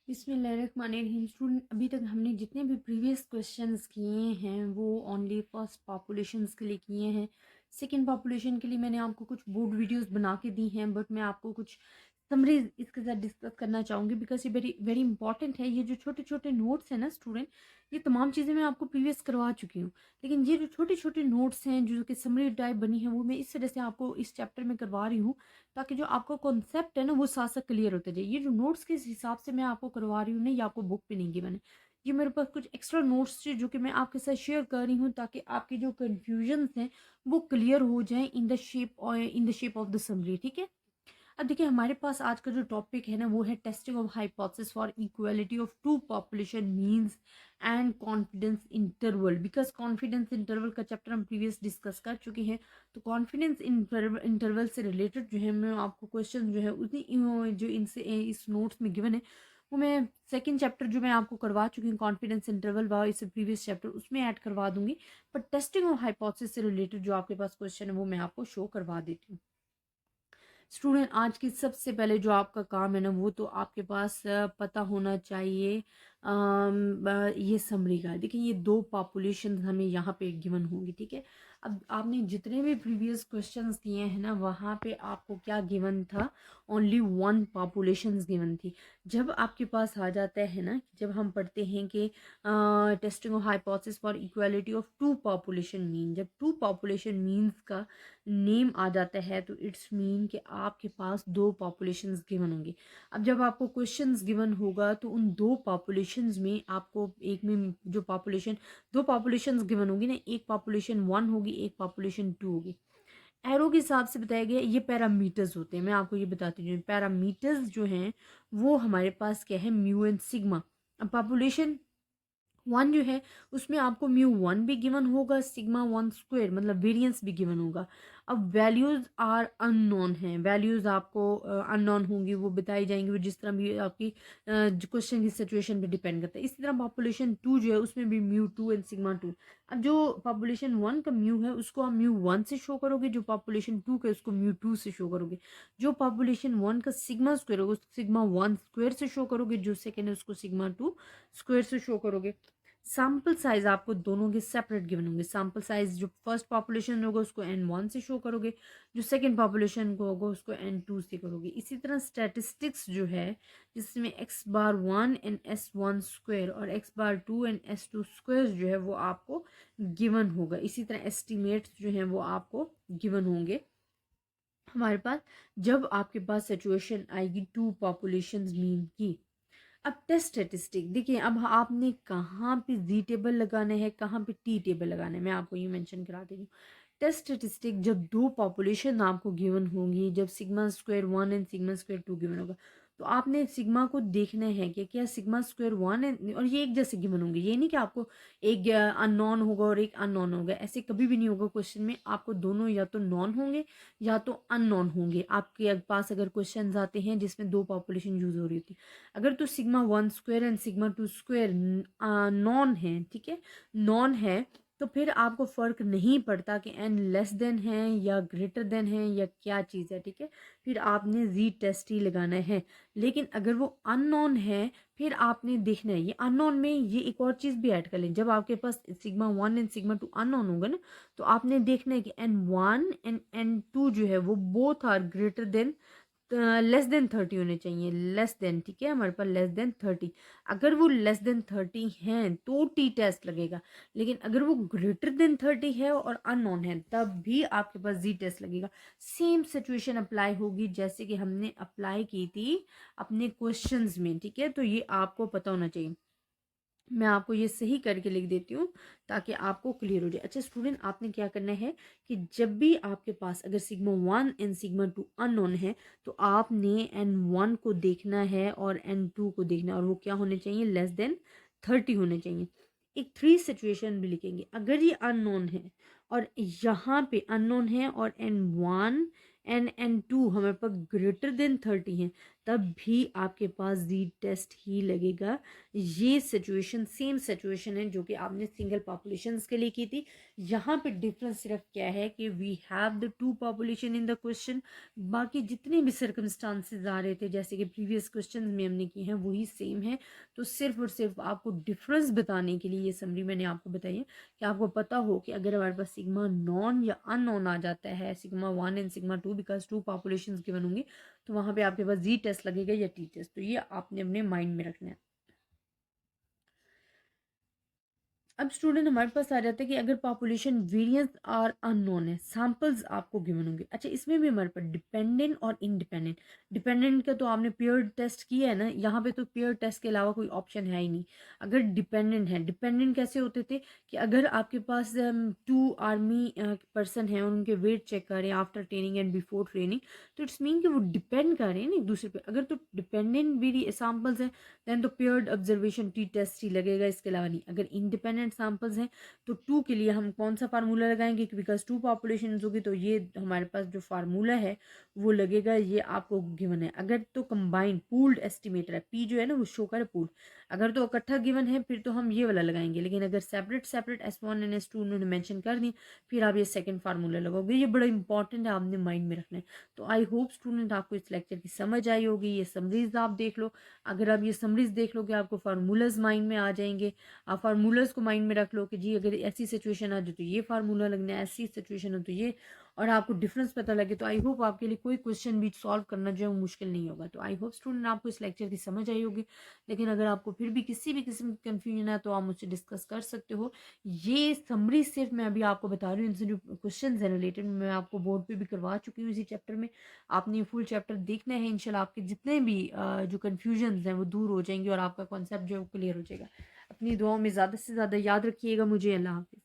बिस्मिल्लाहिर्रहमानिर्रहीम। स्टूडेंट, अभी तक हमने जितने भी प्रीवियस क्वेश्चंस किए हैं वो ओनली फर्स्ट पॉपुलेशंस के लिए किए हैं। सेकंड पॉपुलेशन के लिए मैंने आपको कुछ बोर्ड वीडियोस बना के दी हैं, बट मैं आपको कुछ समरीज इसके साथ डिस्कस करना चाहूँगी बिकॉज ये वेरी वेरी इंपॉर्टेंट है। ये जो छोटे छोटे नोट्स हैं ना स्टूडेंट, ये तमाम चीज़ें मैं आपको प्रीवियस करवा चुकी हूँ, लेकिन ये जो छोटे छोटे नोट्स हैं जो कि समरी टाइप बनी है वो मैं इस तरह से आपको इस चैप्टर में करवा रही हूँ ताकि जो आपका कॉन्सेप्ट है ना वो साथ साथ क्लियर होते जाए। ये जो नोट्स के हिसाब से मैं आपको करवा रही हूँ ना, ये आपको बुक पे नहीं गिवन है। ये मेरे पास कुछ एक्स्ट्रा नोट्स जो कि मैं आपके साथ शेयर कर रही हूँ ताकि आपकी जो कन्फ्यूजन हैं वो क्लियर हो जाए in the shape of the summary. ठीक है, अब देखिए हमारे पास आज का जो टॉपिक है ना वो है testing of hypothesis for equality of two population means and confidence interval. Because confidence interval का चैप्टर हम प्रीवियस डिस्कस कर चुके हैं, तो कॉन्फिडेंस इंटरवल से रिलेटेड जो है मैं आपको क्वेश्चन जो है उतनी जो इनसे इस नोट्स में गिवन है वो मैं सेकंड चैप्टर जो मैं आपको करवा चुकी हूँ कॉन्फिडेंस इंटरवल व इस प्रीवियस चैप्टर उसमें ऐड करवा दूंगी। पर टेस्टिंग ऑफ हाइपोथेसिस से रिलेटेड जो आपके पास क्वेश्चन है वो मैं आपको शो करवा देती हूँ। स्टूडेंट, आज की सबसे पहले जो आपका काम है ना वो तो आपके पास पता होना चाहिए ये समरी का। देखिए ये दो पॉपुलेशन हमें यहाँ पे गिवन होंगी। ठीक है, अब आपने जितने भी प्रीवियस क्वेश्चंस दिए हैं ना वहाँ पे आपको क्या गिवन था, ओनली वन पॉपुलेशंस गिवन थी। जब आपके पास आ जाता है ना, जब हम पढ़ते हैं कि testing of hypothesis for equality of two population mean, जब टू पॉपुलेशन मीन्स का नेम आ जाता है तो इट्स मीन कि आपके पास दो पॉपुलेशंस गिवन होंगे। अब जब आपको क्वेश्चंस गिवन होगा तो उन दो पॉपुलेशंस में आपको एक में जो पॉपुलेशन दो पॉपुलेशंस गिवन होंगी ना, एक पॉपुलेशन वन होगी एक पॉपुलेशन टू होगी। एरो के हिसाब से बताया गया ये पैरामीटर्स होते हैं। मैं आपको ये बताती हूँ पैरामीटर्स जो हैं वो हमारे पास क्या है, म्यू एंड सिग्मा। अब पॉपुलेशन वन जो है उसमें आपको म्यू वन भी गिवन होगा, सिग्मा वन स्क्वायर मतलब वेरिएंस भी गिवन होगा। अब वैल्यूज आर अननोन है, वैल्यूज आपको अननोन होंगी, वो बताई जाएंगी, वो जिस तरह भी आपकी क्वेश्चन की सिचुएशन पे डिपेंड करता है। इसी तरह पॉपुलेशन टू जो है उसमें भी mu two and sigma to. अब जो पॉपुलेशन वन का म्यू है उसको आप म्यू वन से शो करोगे, जो पॉपुलेशन टू का उसको म्यू टू से शो करोगे। जो पॉपुलेशन वन का सिग्मा स्क्वायर होगा उसको सिग्मा वन स्क्वायर से शो करोगे, जो सेकेंड है उसको सिग्मा टू स्क्वायर से शो करोगे। सैम्पल साइज आपको दोनों के सेपरेट गिवन होंगे। सैम्पल साइज जो फर्स्ट पॉपुलेशन होगा उसको n1 से शो करोगे, जो सेकंड पॉपुलेशन को होगा उसको n2 से करोगे। इसी तरह स्टैटिस्टिक्स जो है जिसमें x bar one and s1 square और x bar two and s2 square जो है वो आपको गिवन होगा। इसी तरह एस्टिमेट्स जो है वो आपको गिवन होंगे हमारे पास जब आपके पास सिचुएशन आएगी टू पॉपुलेशंस मीन की। अब टेस्ट स्टेटिस्टिक देखिए, अब आपने कहाँ पे जी टेबल लगाना है कहाँ पे टी टेबल लगाना है, मैं आपको ये मेंशन करा दे रही हूँ। टेस्ट स्टेटिस्टिक जब दो पॉपुलेशन आपको गिवन होंगी, जब sigma square one and sigma square two given होगा, तो आपने सिग्मा को देखना है कि क्या सिग्मा स्क्वायर वन और ये एक जैसे गिवन होंगे। ये नहीं कि आपको एक अननोन होगा और एक अननोन होगा, ऐसे कभी भी नहीं होगा। क्वेश्चन में आपको दोनों या तो नॉन होंगे या तो अननोन होंगे। आपके पास अगर क्वेश्चन आते हैं जिसमें दो पॉपुलेशन यूज हो रही होती है, अगर तो sigma one square and sigma to square non है, ठीक है, नॉन है, तो फिर आपको फर्क नहीं पड़ता कि एन लेस देन है या ग्रेटर देन है या क्या चीज़ है। ठीक है, फिर आपने जी टेस्ट ही लगाना है। लेकिन अगर वो अननोन है फिर आपने देखना है, ये अननोन में ये एक और चीज़ भी ऐड कर लें। जब आपके पास sigma one and sigma two unknown होगा ना, तो आपने देखना है कि N one and N two जो है वो both are greater than less than 30 होने चाहिए। लेस देन, ठीक है, हमारे पास लेस देन 30। अगर वो लेस देन 30 हैं तो टी टेस्ट लगेगा, लेकिन अगर वो ग्रेटर देन 30 है और अननोन है तब भी आपके पास जी टेस्ट लगेगा। सेम सिचुएशन अप्लाई होगी जैसे कि हमने अप्लाई की थी अपने क्वेश्चंस में। ठीक है, तो ये आपको पता होना चाहिए। मैं आपको ये सही करके लिख देती हूँ ताकि आपको क्लियर हो जाए। अच्छा स्टूडेंट, आपने क्या करना है कि जब भी आपके पास अगर sigma one and sigma two unknown है तो आपने एन वन को देखना है और एन टू को देखना है, और वो क्या होने चाहिए, लेस देन 30 होने चाहिए। एक थ्री सिचुएशन भी लिखेंगे। अगर ये अननोन है और यहाँ पे अननोन है और एन वन एन टू हमारे पास ग्रेटर देन 30 है, तब भी आपके पास रीड टेस्ट ही लगेगा। ये सिचुएशन सेम सिचुएशन है जो कि आपने सिंगल पॉपुलेशंस के लिए की थी। यहाँ पे डिफरेंस सिर्फ क्या है कि we have the two population in the question, बाकी जितने भी सर्कमस्टांसेस आ रहे थे जैसे कि प्रीवियस क्वेश्चन में हमने किए हैं वही सेम है। तो सिर्फ और सिर्फ आपको डिफरेंस बताने के लिए ये समरी मैंने आपको बताई है कि आपको पता हो कि अगर हमारे पास सिग्मा नॉन या अननोन आ जाता है, sigma 1 and sigma 2 because two populations given होंगी, तो वहाँ पे आपके पास जी टेस्ट लगेगा या टी टेस्ट। तो ये आपने अपने माइंड में रखना है। अब स्टूडेंट हमारे पास आ जाता है कि अगर पॉपुलेशन वेरिएंस आर अननोन है, सैंपल्स आपको गिवन होंगे। अच्छा, इसमें भी हमारे पास डिपेंडेंट और इंडिपेंडेंट। डिपेंडेंट का तो आपने पेयर टेस्ट किया है ना, यहाँ पे तो पेयर टेस्ट के अलावा कोई ऑप्शन है ही नहीं। अगर डिपेंडेंट है, डिपेंडेंट कैसे होते थे कि अगर आपके पास 2 आर्मी पर्सन हैं और उनके वेट चेक करें after training and before training, तो इट्स मीन कि वो डिपेंड कर रहे हैं ना एक दूसरे पे। अगर तो डिपेंडेंट भी सैंपल्स हैं देन तो पेयर्ड ऑब्जर्वेशन टी टेस्ट ही लगेगा, इसके अलावा नहीं। अगर इंडिपेंडेंट सैंपल्स हैं तो टू के लिए हम कौन सा फार्मूला लगाएंगे, बिकॉज टू पॉपुलेशन होगी तो ये हमारे पास जो फार्मूला है वो लगेगा, ये आपको गिवन है। अगर तो कंबाइंड पूल्ड एस्टिमेटर है, पी जो है ना वो शो करे पूल्ड, अगर तो इकट्ठा गिवन है फिर तो हम ये वाला लगाएंगे। लेकिन अगर separate separate S1 and S2 उन्होंने मेंशन कर दी, फिर आप ये सेकंड फार्मूला लगाओगे। ये बड़ा इंपॉर्टेंट है, आपने माइंड में रखना है। तो आई होप स्टूडेंट आपको इस लेक्चर की समझ आई होगी। ये समरीज आप देख लो, अगर आप ये समरीज देख लोगे आपको फार्मूलाज माइंड में आ जाएंगे। आप फार्मूलाज को माइंड में रख लो कि जी अगर ऐसी सिचुएशन आ जाए तो ये फार्मूला लगना है, ऐसी सिचुएशन हो तो ये, और आपको डिफरेंस पता लगे तो आई होप आपके लिए कोई क्वेश्चन भी सॉल्व करना जो है वो मुश्किल नहीं होगा। तो आई होप स्टूडेंट आपको इस लेक्चर की समझ आई होगी। लेकिन अगर आपको फिर भी किसी भी किस्म की कन्फ्यूजन है तो आप मुझसे डिस्कस कर सकते हो। ये समरी सिर्फ मैं अभी आपको बता रही हूँ, इनसे जो क्वेश्चन है रिलेटेड मैं आपको बोर्ड पे भी करवा चुकी हूँ इसी चैप्टर में। आपने ये फुल चैप्टर देखना है, इंशाल्लाह आपके जितने भी जो कन्फ्यूजन हैं वो दूर हो जाएंगे और आपका कॉन्सेप्ट जो है वो क्लियर हो जाएगा। अपनी दुआओं में ज़्यादा से ज़्यादा याद रखिएगा मुझे। अल्लाह हाफिज़।